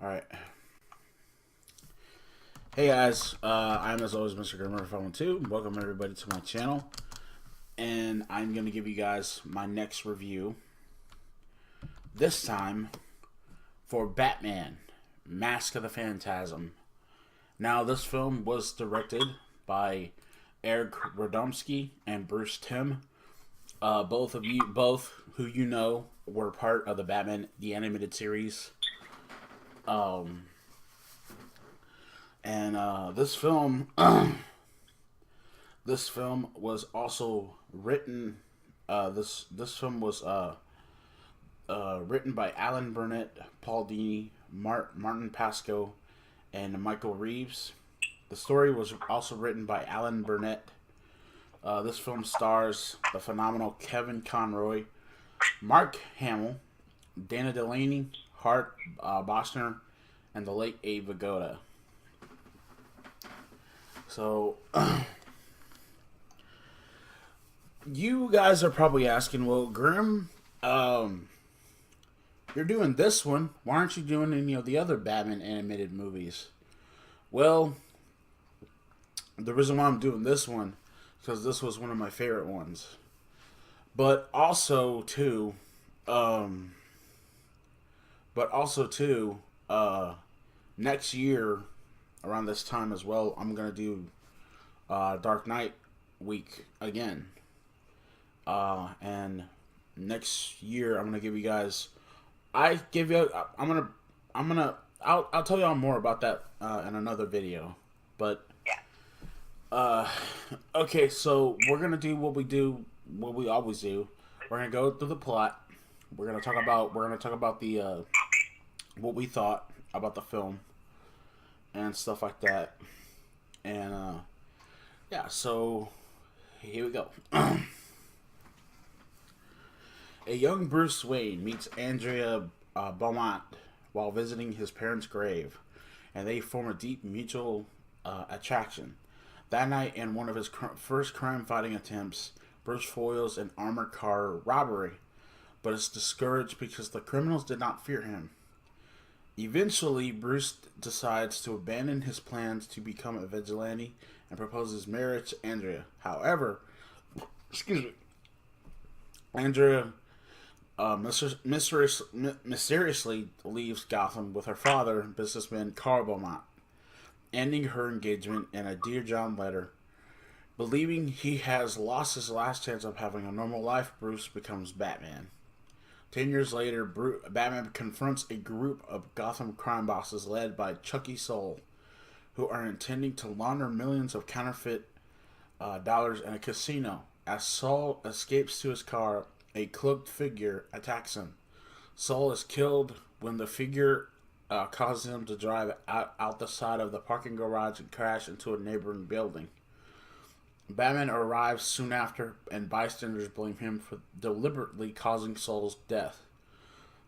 Alright. Hey guys, I'm as always Mr. Grimreaper 2. Welcome everybody to my channel. And I'm going to give you guys my next review. This time for Batman, Mask of the Phantasm. Now this film was directed by Eric Radomski and Bruce Timm. Both who you know were part of the Batman the Animated Series. This film, this film was also written. This film was written by Alan Burnett, Paul Dini, Martin Pasco, and Michael Reeves. The story was also written by Alan Burnett. This film stars the phenomenal Kevin Conroy, Mark Hamill, Dana Delaney, Hart Bochner, and the late Abe Vigoda. So, you guys are probably asking, well, Grim, you're doing this one. Why aren't you doing any of the other Batman animated movies? Well, the reason why I'm doing this one is because this was one of my favorite ones. But also, too, next year, around this time as well, I'm going to do Dark Knight week again. And next year, I'm going to give you guys... I'll tell y'all more about that in another video. But, okay, so we're going to do what we always do. We're going to go through the plot. We're going to talk about the, what we thought about the film and stuff like that. And, yeah, so here we go. A young Bruce Wayne meets Andrea Beaumont while visiting his parents' grave, and they form a deep mutual attraction. That night, in one of his first crime-fighting attempts, Bruce foils an armored car robbery, but is discouraged because the criminals did not fear him. Eventually, Bruce decides to abandon his plans to become a vigilante and proposes marriage to Andrea. However, Andrea mysteriously leaves Gotham with her father, businessman Carl Beaumont, ending her engagement in a Dear John letter. Believing he has lost his last chance of having a normal life, Bruce becomes Batman. 10 years later, Batman confronts a group of Gotham crime bosses led by Chucky Soul, who are intending to launder millions of counterfeit dollars in a casino. As Soul escapes to his car, a cloaked figure attacks him. Soul is killed when the figure causes him to drive out the side of the parking garage and crash into a neighboring building. Batman arrives soon after, and bystanders blame him for deliberately causing Soul's death.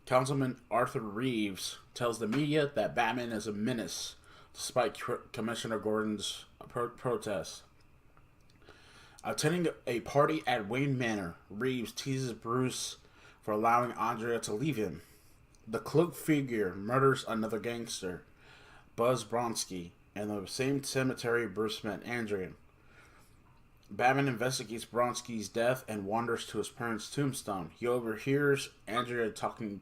Councilman Arthur Reeves tells the media that Batman is a menace, despite Commissioner Gordon's protest. Attending a party at Wayne Manor, Reeves teases Bruce for allowing Andrea to leave him. The cloaked figure murders another gangster, Buzz Bronski, in the same cemetery Bruce met Andrea. Batman investigates Bronski's death and wanders to his parents' tombstone. He overhears Andrea talking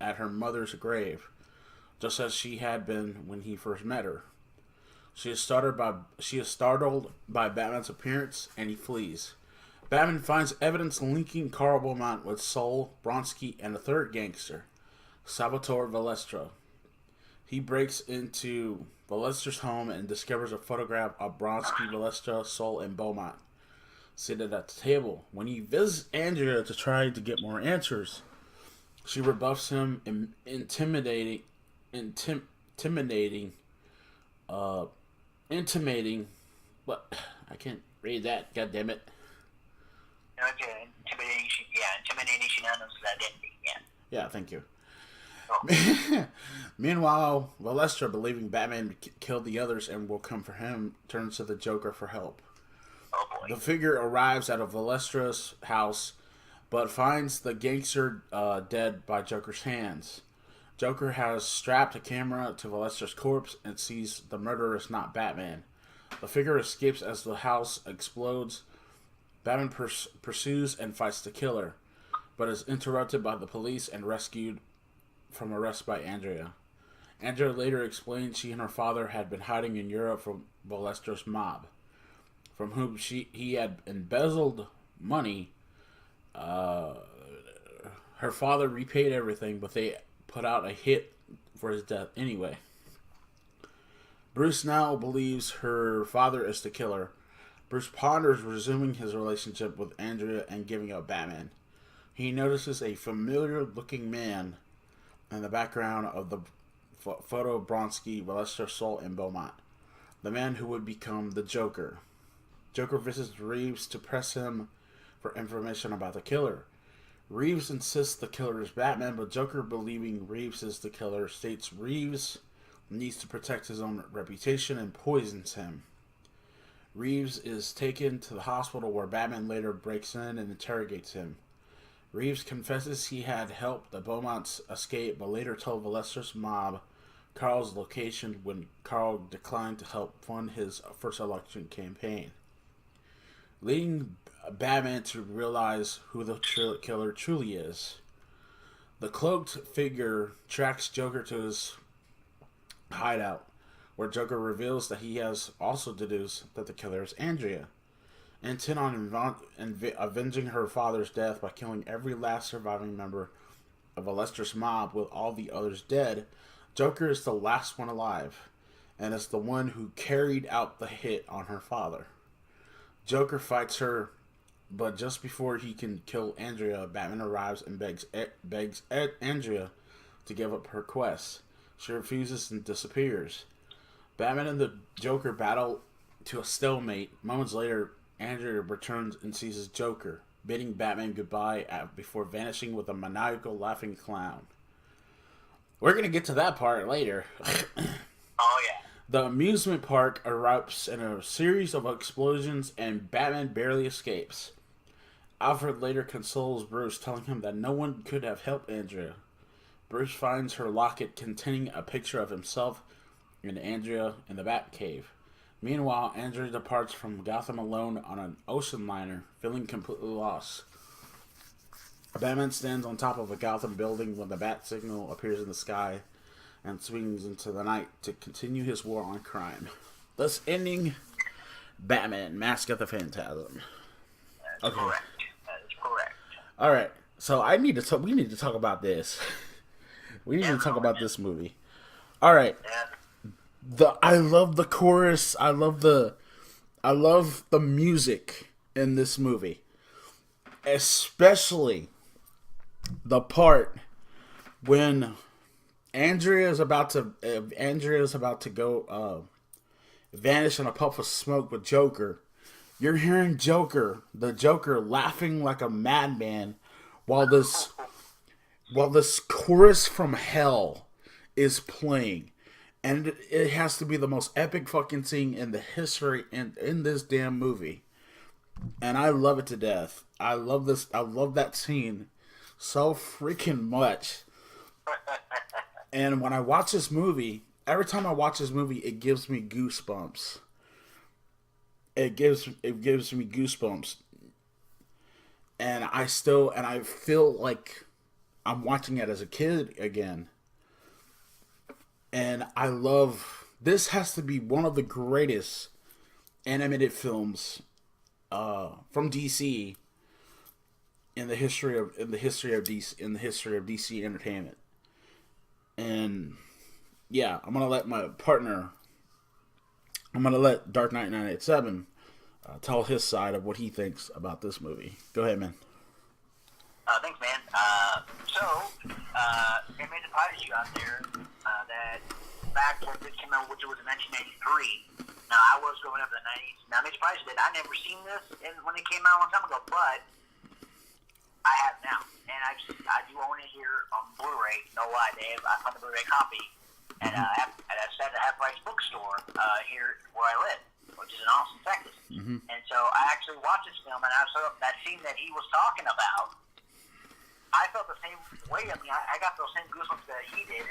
at her mother's grave, just as she had been when he first met her. She is startled by Batman's appearance, and he flees. Batman finds evidence linking Carl Beaumont with Soul, Bronski, and a third gangster, Salvatore Valestro. He breaks into Valestro's home and discovers a photograph of Bronski, Valestro, Soul, and Beaumont seated at the table. When he visits Andrea to try to get more answers, she rebuffs him, intimating, but I can't read that, god damn it. Okay, intimidating shenanigans identity, yeah. Yeah, thank you. Oh. Meanwhile, Valestra, believing Batman killed the others and will come for him, turns to the Joker for help. Oh boy. The figure arrives at Valestra's house, but finds the gangster dead by Joker's hands. Joker has strapped a camera to Lester's corpse and sees the murderer is not Batman. The figure escapes as the house explodes. Batman pursues and fights the killer, but is interrupted by the police and rescued from arrest by Andrea. Andrea later explained she and her father had been hiding in Europe from Lester's mob, from whom he had embezzled money. Her father repaid everything, but they put out a hit for his death anyway. Bruce now believes her father is the killer. Bruce ponders resuming his relationship with Andrea and giving up Batman. He notices a familiar-looking man in the background of the photo of Bronski, Lester, Sol, and Beaumont. The man who would become the Joker. Joker visits Reeves to press him for information about the killer. Reeves insists the killer is Batman, but Joker, believing Reeves is the killer, states Reeves needs to protect his own reputation and poisons him. Reeves is taken to the hospital where Batman later breaks in and interrogates him. Reeves confesses he had helped the Beaumonts escape, but later told Lester's mob Carl's location when Carl declined to help fund his first election campaign, leading Batman to realize who the killer truly is. The cloaked figure tracks Joker to his hideout, where Joker reveals that he has also deduced that the killer is Andrea. Intent on avenging her father's death by killing every last surviving member of Lester's mob with all the others dead, Joker is the last one alive, and is the one who carried out the hit on her father. Joker fights her, but just before he can kill Andrea, Batman arrives and begs Andrea to give up her quest. She refuses and disappears. Batman and the Joker battle to a stalemate. Moments later, Andrea returns and seizes Joker, bidding Batman goodbye before vanishing with a maniacal laughing clown. We're going to get to that part later. Oh, yeah. The amusement park erupts in a series of explosions and Batman barely escapes. Alfred later consoles Bruce, telling him that no one could have helped Andrea. Bruce finds her locket containing a picture of himself and Andrea in the Batcave. Meanwhile, Andrea departs from Gotham alone on an ocean liner, feeling completely lost. Batman stands on top of a Gotham building when the bat signal appears in the sky and swings into the night to continue his war on crime, thus ending Batman, Mask of the Phantasm. That's correct. That is correct. All right, so we need to talk about this. We need to talk about this movie. All right. Yeah. I love the chorus. I love the music in this movie, especially the part when Andrea is about to go vanish in a puff of smoke with Joker. You're hearing the Joker laughing like a madman while this chorus from hell is playing. And it has to be the most epic fucking scene in the history in this damn movie. And I love it to death. I love that scene so freaking much. And when I watch this movie, every time I watch this movie, it gives me goosebumps. It gives me goosebumps. And I feel like I'm watching it as a kid again. And I love, this has to be one of the greatest animated films from DC in the history of DC Entertainment. And yeah, I'm gonna let Dark Knight 987 tell his side of what he thinks about this movie. Go ahead, man. Thanks, man. It may surprise you out there that back when this came out, which was in 1993. Now, I was growing up in the 90s. Now, it may surprise you that I never seen this when it came out a long time ago, but I have now. And I do own it here on Blu-ray. No lie, Dave. I found the Blu-ray copy at a half-price bookstore here where I live, which is in Austin, Texas. Mm-hmm. And so I actually watched this film, and I saw that scene that he was talking about. I felt the same way. I mean, I got those same goosebumps that he did,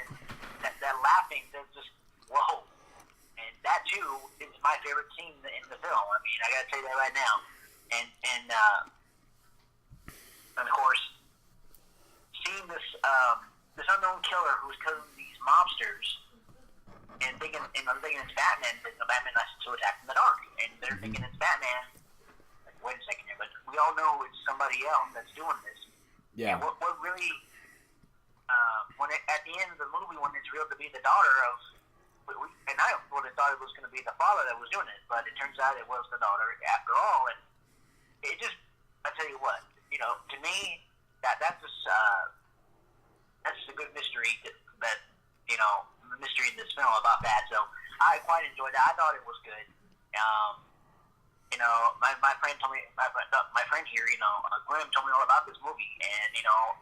seen in the film. I mean, I gotta tell you that right now. And of course, seeing this unknown killer who's killing these mobsters, and I'm thinking it's Batman, but Batman likes to attack in the dark, and they're thinking it's Batman. Like, wait a second here, but we all know it's somebody else that's doing this. Yeah. And what really, at the end of the movie, when it's revealed to be the daughter of, and I would have thought it was going to be the father that was doing it, but it turns out it was the daughter after all, and it just, I tell you what, to me, that's just a good mystery that mystery in this film about that. So I quite enjoyed that. I thought it was good. My friend told me, my friend here, Grim told me all about this movie, and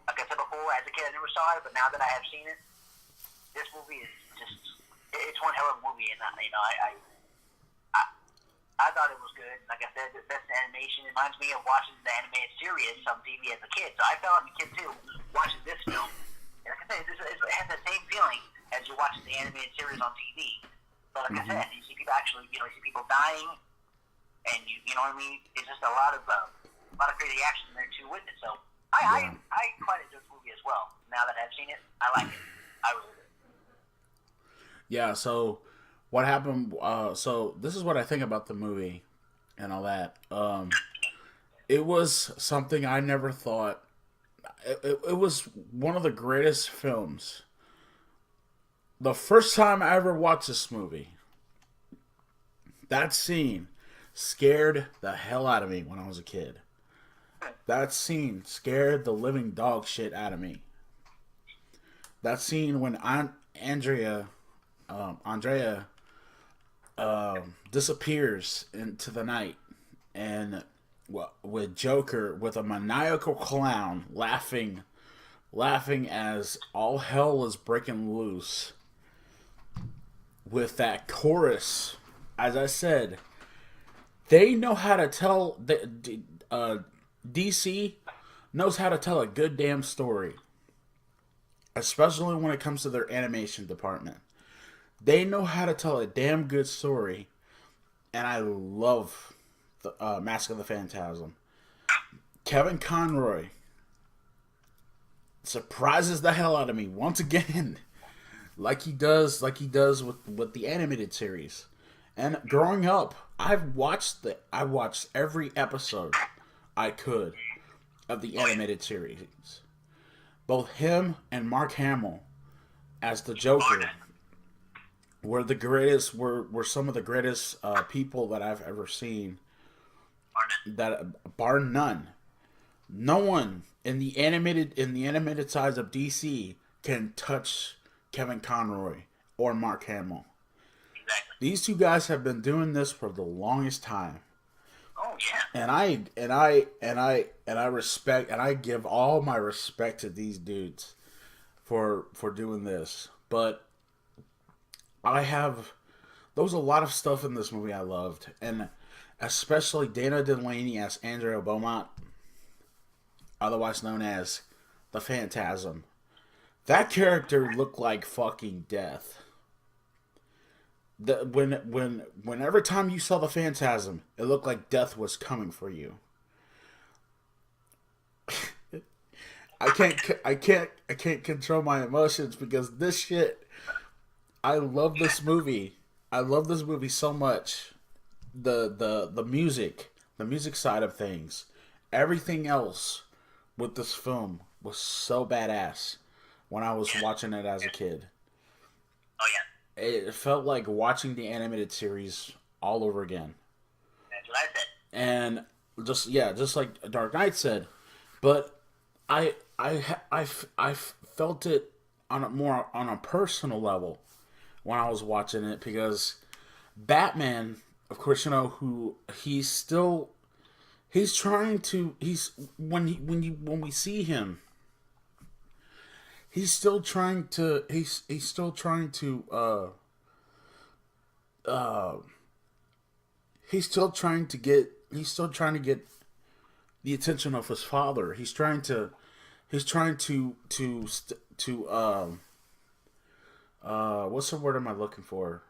like I said before, as a kid I never saw it, but now that I have seen it, this movie is just, it's one hell of a movie, and I thought it was good. Like I said, the best animation. It reminds me of watching the animated series on TV as a kid. So I felt like a kid too watching this film. And like I said, it has the same feeling as you're watching the animated series on TV. But like I said, you see people actually, you see people dying, and you know what I mean. It's just a lot of crazy action there too with it. So I quite enjoyed the movie as well. Now that I've seen it, I like it. I really do. Yeah. So what happened? So this is what I think about the movie and all that. It was something I never thought. It was one of the greatest films. The first time I ever watched this movie, that scene scared the hell out of me when I was a kid. That scene scared the living dog shit out of me. That scene when Andrea disappears into the night, and with Joker with a maniacal clown laughing as all hell is breaking loose. With that chorus, as I said, they know how to tell. DC knows how to tell a good damn story, especially when it comes to their animation department. They know how to tell a damn good story, and I love the Mask of the Phantasm. Kevin Conroy surprises the hell out of me once again, like he does with the animated series. And growing up, I watched every episode I could of the animated series. Both him and Mark Hamill as the Joker were the greatest. Were some of the greatest people that I've ever seen. That bar none. No one in the animated sides of DC can touch Kevin Conroy or Mark Hamill. Exactly. These two guys have been doing this for the longest time. Oh yeah. And I respect, and I give all my respect to these dudes for doing this. But there was a lot of stuff in this movie I loved, and especially Dana Delaney as Andrea Beaumont, otherwise known as the Phantasm. That character looked like fucking death. When every time you saw the Phantasm, it looked like death was coming for you. I can't control my emotions because this shit. I love this movie. I love this movie so much. The music side of things, everything else with this film was so badass when I was watching it as a kid. Oh yeah. It felt like watching the animated series all over again. That's what I said. And just like Dark Knight said, but I felt it on a personal level when I was watching it, because Batman, of course, when we see him, he's still trying to get the attention of his father. He's trying to what's the word am I looking for?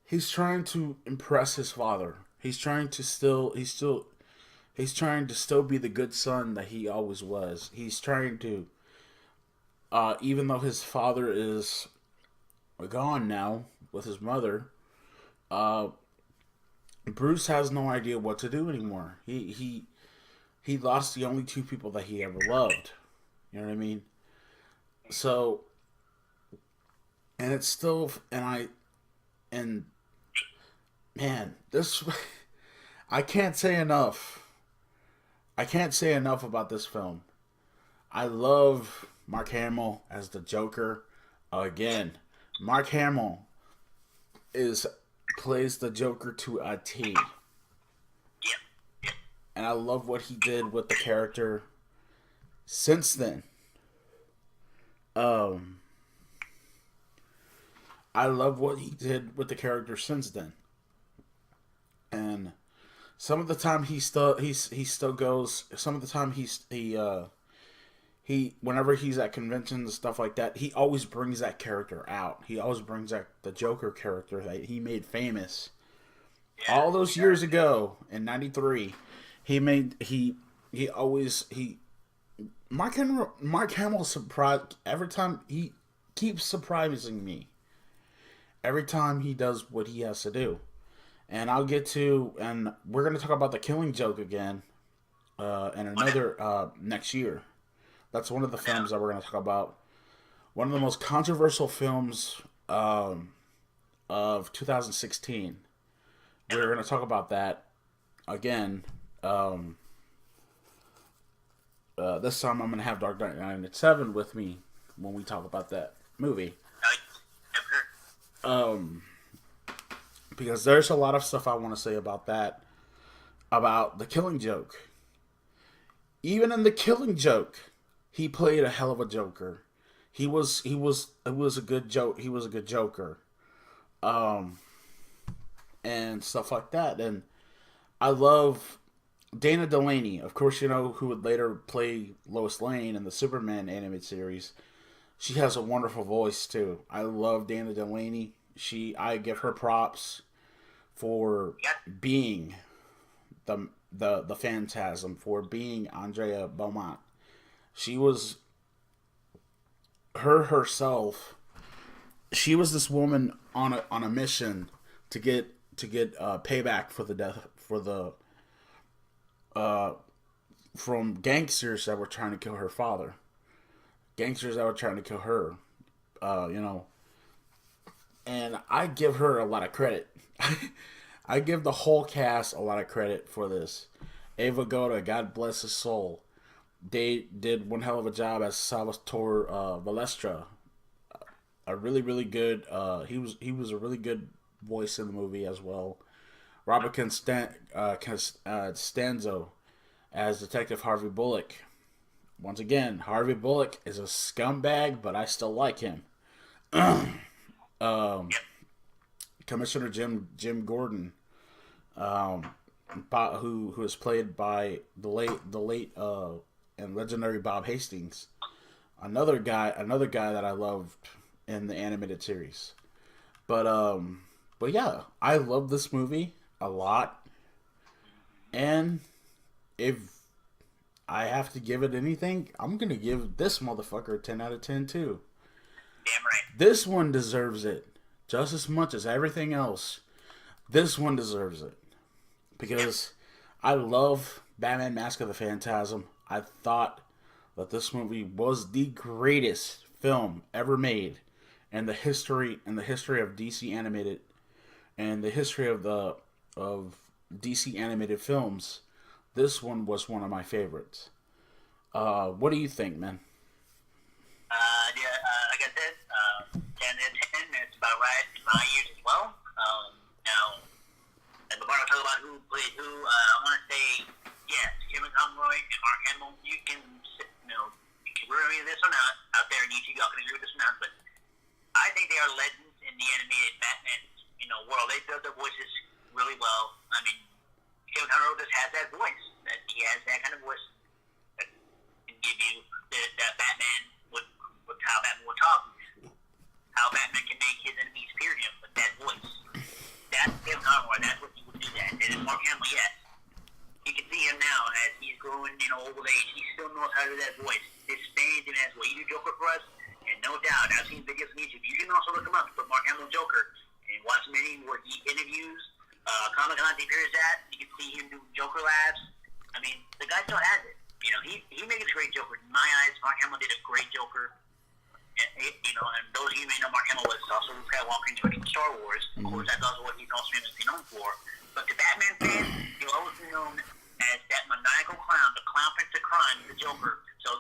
he's trying to impress his father. He's trying to still be the good son that he always was. He's trying to, even though his father is gone now with his mother, uh, Bruce has no idea what to do anymore. He lost the only two people that he ever loved. You know what I mean? So, and it's still, and man, this, I can't say enough. I can't say enough about this film. I love Mark Hamill as the Joker. Again, Mark Hamill is plays the Joker to a T, and I love what he did with the character since then. Um, I love what he did with the character since then, and some of the time he still goes. Some of the time he whenever he's at conventions and stuff like that, he always brings that character out. He always brings that the Joker character that he made famous all those years ago in '93. He always he Mark Hamill surprised every time he keeps surprising me every time he does what he has to do. And and we're going to talk about The Killing Joke again in another next year. That's one of the films that we're going to talk about. One of the most controversial films of 2016. We're going to talk about that again. This time I'm going to have Dark Knight 97 with me when we talk about that movie. Because there's a lot of stuff I want to say about that, about The Killing Joke. Even in The Killing Joke, he played a hell of a Joker. It was a good joke. He was a good Joker, and stuff like that. And I love Dana Delaney. Of course, you know who would later play Lois Lane in the Superman animated series. She has a wonderful voice too. I love Dana Delaney. I give her props for being the Phantasm, for being Andrea Beaumont. She was herself. She was this woman on a mission to get payback for the death from gangsters that were trying to kill her father. Gangsters that were trying to kill her. You know. And I give her a lot of credit. I give the whole cast a lot of credit for this. Ava Goda, God bless his soul. They did one hell of a job as Salvatore Valestra. A really, really good. He was a really good voice in the movie as well. Robert Costanzo as Detective Harvey Bullock. Once again, Harvey Bullock is a scumbag, but I still like him. Commissioner Jim Gordon, who is played by the late and legendary Bob Hastings, another guy that I loved in the animated series. But yeah, I love this movie a lot, and if I have to give it anything, I'm gonna give this motherfucker a 10 out of 10 too. Damn right. This one deserves it just as much as everything else. This one deserves it because I love Batman: Mask of the Phantasm. I thought that this movie was the greatest film ever made in the history of DC animated and the history of DC animated films. This one was one of my favorites. What do you think, man? Like I said, 10 out of 10, it's about right in my ears as well. Now, before I talk about who played who, I want to say, yes, Kevin Conroy and Mark Hamill, you can agree with this or not, out there in YouTube, y'all can agree with this or not, but I think they are legends in the animated Batman, world. They build their voices really well. I mean, Kevin Conroy just has that voice. That he has that kind of voice that can give you that Batman would how Batman would talk, how Batman can make his enemies fear him with that voice. And no doubt, I've seen videos on YouTube. You can also look him up, put Mark Hamill Joker, and watch him where he interviews. Comic Con he appears at. You can see him do Joker labs. I mean, the guy still has it. You know, he made a great Joker. In my eyes, Mark Hamill did a great Joker. And those of you may know Mark Hamill was also Luke Skywalker in Star Wars. Of course, that's also what he's also famously known for. But to Batman fans, he'll always be known as that maniacal clown, the clown prince of crime, the Joker. So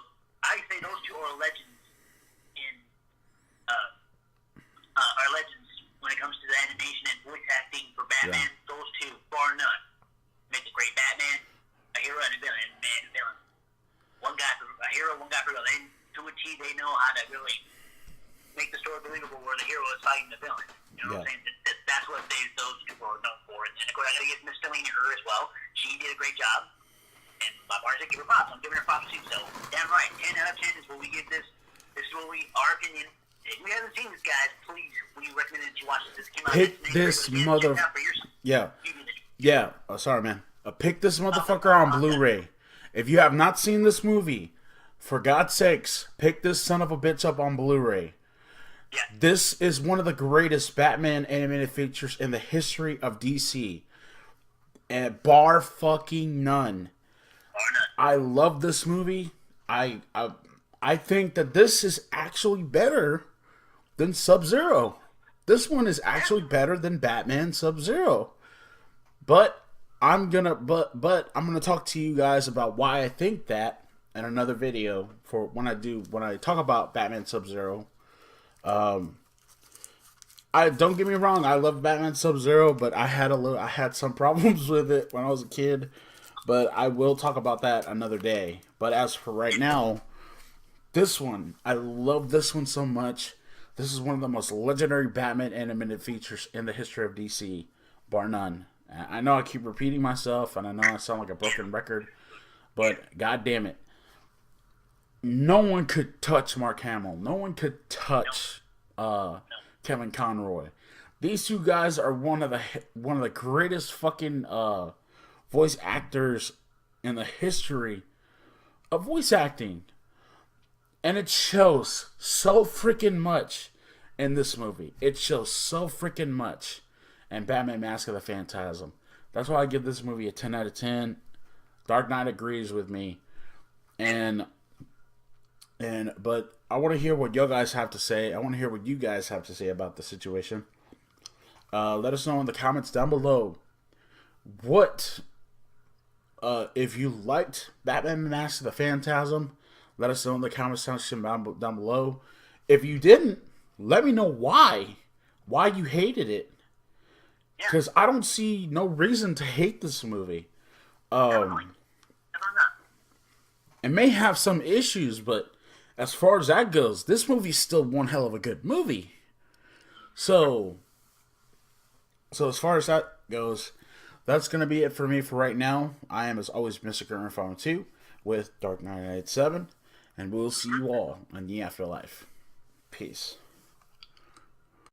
I say those two are legends are legends when it comes to the animation and voice acting for Batman. Yeah. Those two, bar none, make a great Batman, a hero, and a villain. Man, a villain. One guy for a hero, one guy for a villain. To a T, they know how to really make the story believable where the hero is fighting the villain. You know what I'm saying? That's what those two are known for. And of course, I got to give Miss Delaney her as well. She did a great job. And my partner said, give her props. I'm giving her props too. So, damn right. 10 out of 10 is what we give this. This is what our opinion. If you haven't seen this, guys, please, we recommend that you watch this. This came out pick this mother. Yeah. Yeah. Oh, sorry, man. Pick this motherfucker on Blu-ray. If you have not seen this movie, for God's sakes, pick this son of a bitch up on Blu-ray. Yeah. This is one of the greatest Batman animated features in the history of DC. And bar fucking none. I love this movie. I think that this is actually better than Sub-Zero. This one is actually better than Batman Sub-Zero. But I'm gonna talk to you guys about why I think that in another video for when I talk about Batman Sub-Zero. I don't get me wrong, I love Batman Sub-Zero, but I had some problems with it when I was a kid. But I will talk about that another day. But as for right now, this one, I love this one so much. This is one of the most legendary Batman animated features in the history of DC, bar none. I know I keep repeating myself, and I know I sound like a broken record, but god damn it. No one could touch Mark Hamill. No one could touch Kevin Conroy. These two guys are one of the greatest fucking voice actors in the history of voice acting. And it shows so freaking much in this movie. It shows so freaking much in Batman Mask of the Phantasm. That's why I give this movie a 10 out of 10. Dark Knight agrees with me. But I want to hear what you guys have to say. I want to hear what you guys have to say about the situation. Let us know in the comments down below. What if you liked Batman Mask of the Phantasm? Let us know in the comment section down below. If you didn't, let me know why. Why you hated it. Because I don't see no reason to hate this movie. It may have some issues, but as far as that goes, this movie's still one hell of a good movie. So as far as that goes, that's going to be it for me for right now. I am, as always, Mr. Grimreaper 2 with Dark Knight 97. And we'll see you all in the afterlife. Peace.